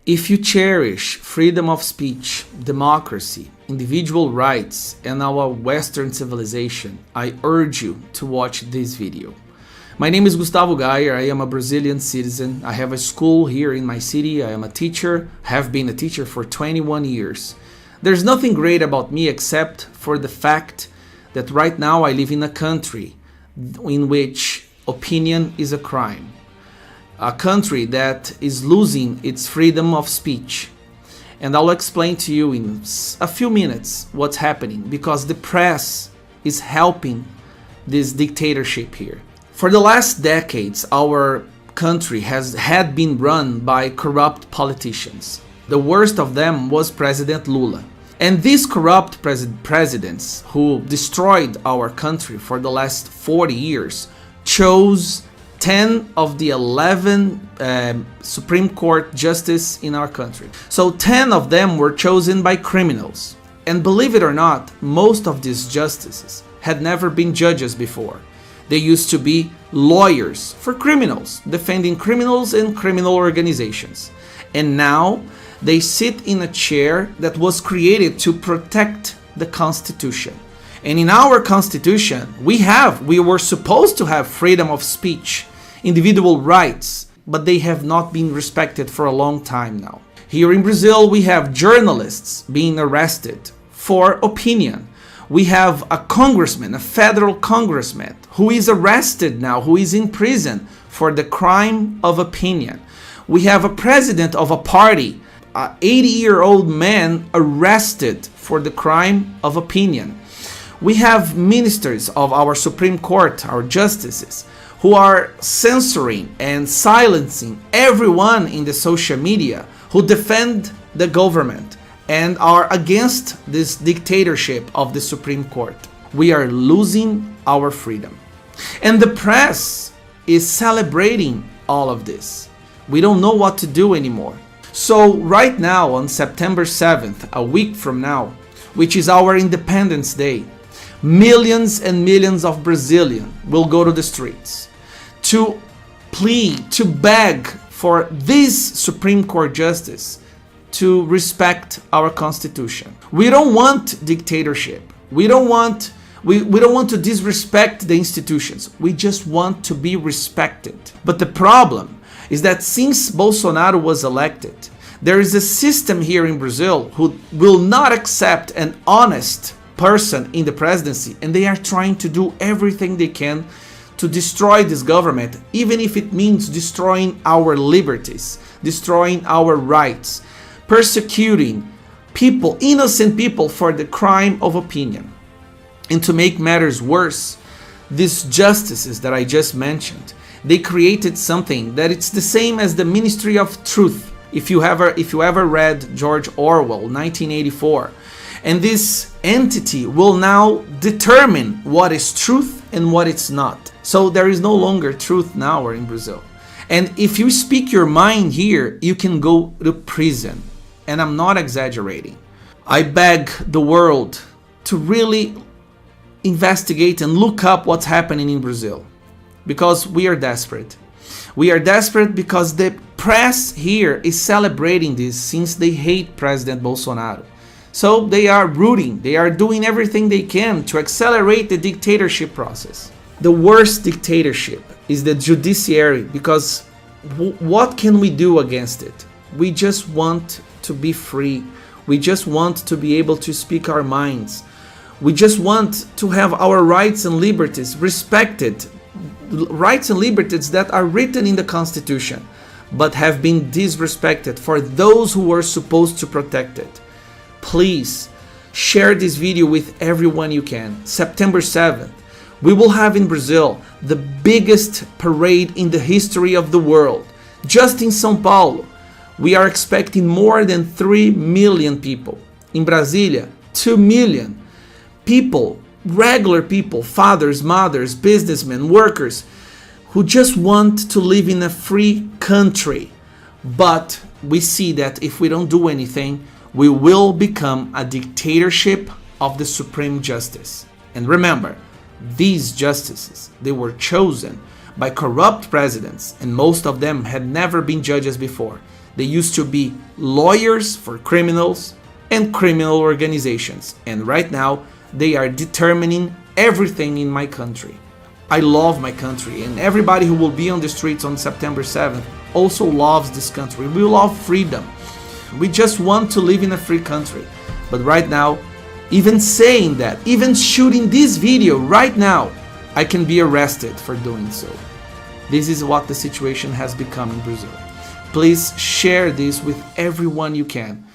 If you cherish freedom of speech, democracy, individual rights, and our Western civilization, I urge you to watch this video. My name is Gustavo Gayer. I am a Brazilian citizen. I have a school here in my city. I am a teacher, have been a teacher for 21 years. There's nothing great about me except for the fact that right now I live in a country in which opinion is a crime. A country that is losing its freedom of speech. And I'll explain to you in a few minutes what's happening, because the press is helping this dictatorship here. For the last decades, our country had been run by corrupt politicians. The worst of them was President Lula. And these corrupt presidents who destroyed our country for the last 40 years chose 10 of the 11 Supreme Court justices in our country. So 10 of them were chosen by criminals. And believe it or not, most of these justices had never been judges before. They used to be lawyers for criminals, defending criminals and criminal organizations. And now they sit in a chair that was created to protect the Constitution. And in our Constitution, we were supposed to have freedom of speech, individual rights, but they have not been respected for a long time now. Here in Brazil, we have journalists being arrested for opinion. We have a congressman, a federal congressman, who is arrested now, who is in prison for the crime of opinion. We have a president of a party, an 80-year-old man arrested for the crime of opinion. We have ministers of our Supreme Court, our justices, who are censoring and silencing everyone in the social media who defend the government and are against this dictatorship of the Supreme Court. We are losing our freedom. And the press is celebrating all of this. We don't know what to do anymore. So right now, on September 7th, a week from now, which is our Independence Day, millions and millions of Brazilians will go to the streets to plead, to beg for this Supreme Court justice to respect our Constitution. We don't want dictatorship. We don't want to disrespect the institutions. We just want to be respected. But the problem is that since Bolsonaro was elected, there is a system here in Brazil who will not accept an honest person in the presidency, and they are trying to do everything they can to destroy this government, even if it means destroying our liberties, destroying our rights, persecuting people, innocent people, for the crime of opinion. And to make matters worse, these justices that I just mentioned, they created something that it's the same as the Ministry of Truth. If you ever read George Orwell, 1984, and this entity will now determine what is truth and what it's not. So there is no longer truth now in Brazil. And if you speak your mind here, you can go to prison. And I'm not exaggerating. I beg the world to really investigate and look up what's happening in Brazil, because we are desperate. We are desperate because the press here is celebrating this since they hate President Bolsonaro. So they are rooting, they are doing everything they can to accelerate the dictatorship process. The worst dictatorship is the judiciary, because what can we do against it? We just want to be free. We just want to be able to speak our minds. We just want to have our rights and liberties respected. Rights and liberties that are written in the Constitution, but have been disrespected for those who were supposed to protect it. Please share this video with everyone you can. September 7th, we will have in Brazil the biggest parade in the history of the world. Just in São Paulo, we are expecting more than 3 million people. In Brasilia, 2 million people, regular people, fathers, mothers, businessmen, workers, who just want to live in a free country. But we see that if we don't do anything, we will become a dictatorship of the Supreme Justice. And remember, these justices, they were chosen by corrupt presidents, and most of them had never been judges before. They used to be lawyers for criminals and criminal organizations, and right now they are determining everything in my country. I love my country, and everybody who will be on the streets on September 7th also loves this country. We love freedom. We just want to live in a free country. But right now, even saying that, even shooting this video right now, I can be arrested for doing so. This is what the situation has become in Brazil. Please share this with everyone you can.